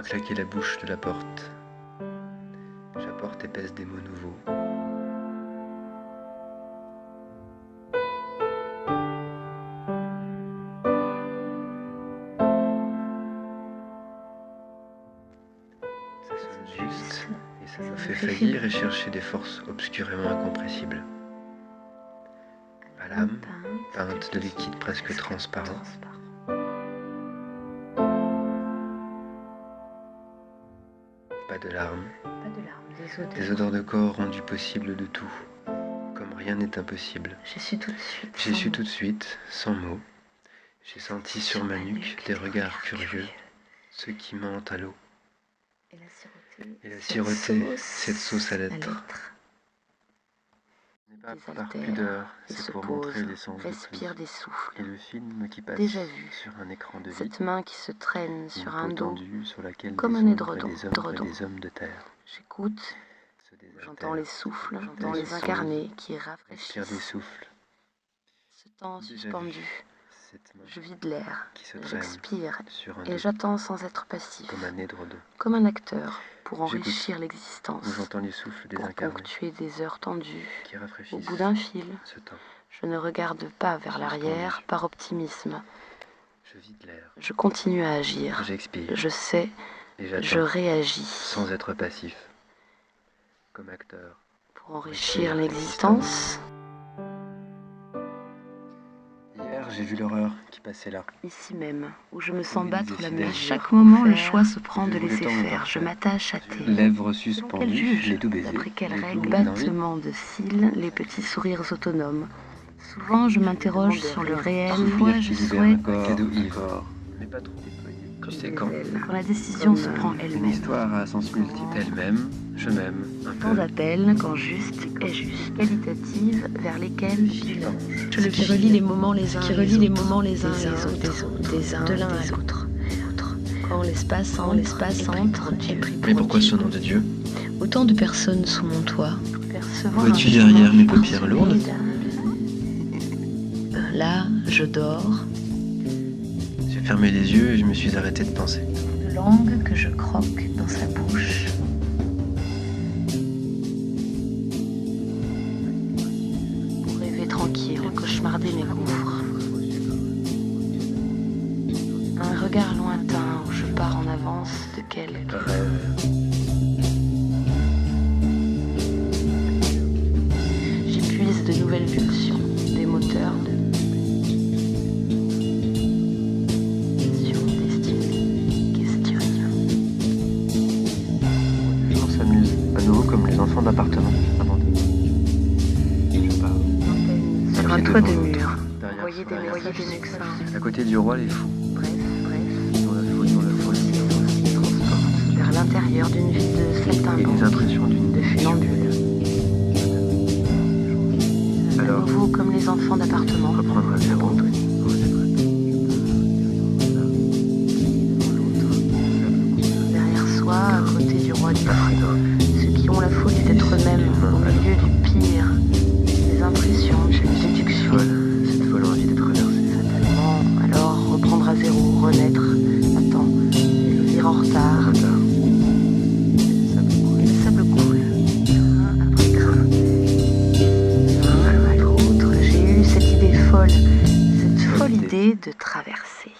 claquer la bouche de la porte. J'apporte et pèse des mots nouveaux. Ça sonne juste et ça me fait faillir et chercher des forces obscurément incompressibles. À l'âme, peinte de liquide presque transparent. Pas de larmes, des odeurs de corps rendues possibles de tout, comme rien n'est impossible. J'ai su tout de suite, sans mots. J'ai senti sur ma nuque des regards curieux, ceux qui mentent à l'eau. Et la siroter, cette sauce à l'être. Ce n'est pas par pudeur, c'est pour montrer l'essence de respire des souffles. et le film qui passe Déjà vu. sur un écran de vie. Cette main qui se traîne sur un peau dos, tendue sur laquelle comme des un ombres édredon. et des hommes de terre J'écoute, se désaltèrent, j'entends les souffles, j'entends les les sons, incarnés qui respirent des rafraîchissent. souffles. Ce temps Déjà suspendu, vu cette main je vide l'air, qui se traîne j'expire sur un et dos j'attends sans être passif, comme un édredon. comme un acteur pour J'écoute, enrichir l'existence, où j'entends les souffles des pour incarnés ponctuer des heures tendues. qui Au rafraîchissent bout d'un fil, ce temps. je ne regarde pas vers l'arrière Suspendu. par optimisme. Je vide l'air, Je continue à agir. j'expire Je sais, et je j'attends réagis sans être passif. Comme acteur, pour enrichir l'existence. Hier, j'ai vu l'horreur qui passait là. Ici même, où je me sens Oui, battre la décidé. mesure. À chaque moment, le Faire, choix se prend de je voulais laisser tant me faire. Je parfaire. m'attache à tes Lèvres Selon quel suspendues, juge, les doux baisers, d'après quelles les règles, doux envies, battements de cils, les petits sourires autonomes. Souvent, je m'interroge Demande sur le rien. réel. Parfois, Parfois, je je libère un souhaite corps, cadeau ivre, mais pas trop. Tu sais quand quand la décision se prend une elle-même. histoire à sens multiple. Elle m'aime, je m'aime, un tant peu. d'appels quand juste est juste, qualitatives vers lesquelles je Ce qui relie les moments les uns qui et relie les les autres. moments les uns Des et uns les autres, des uns de l'un des à autres. quand l'espace entre est pris pour Mais pourquoi Dieu. ce nom de Dieu? Autant de personnes sous mon toit. Percevoir Vois-tu un derrière chemin mes paupières parsemé lourdes? Là, je dors. J'ai fermé les yeux et je me suis arrêté de penser. De langue que je croque dans sa bouche. pour rêver tranquille, cauchemarder mes gouffres. Un regard lointain où je pars en avance de quelques Rêve, j'épuise de nouvelles pulsions, des moteurs de questions. les gens s'amusent, à nouveau comme les enfants d'appartement abandonnés. Je pars. Sur un pied toit de devant mur, l'autre. voyez des médecins. À côté du roi, les fous. Bref, Dans la foule, qui transporte vers l'intérieur d'une vie de et les saltimbanque, impressions d'une de funambule. À Alors, nouveau comme les enfants d'appartement. reprendre à zéro. Derrière soi, à côté du roi du ceux qui ont la folie d'être eux-mêmes au milieu du pire, des impressions, d'une séduction. Cette folle envie d'être traversée. Fatalement, alors reprendre à zéro, renaître, attends, venir en retard. Et le sable coule, grain après grain. Un après autre, j'ai eu cette idée folle, cette folle idée de traverser.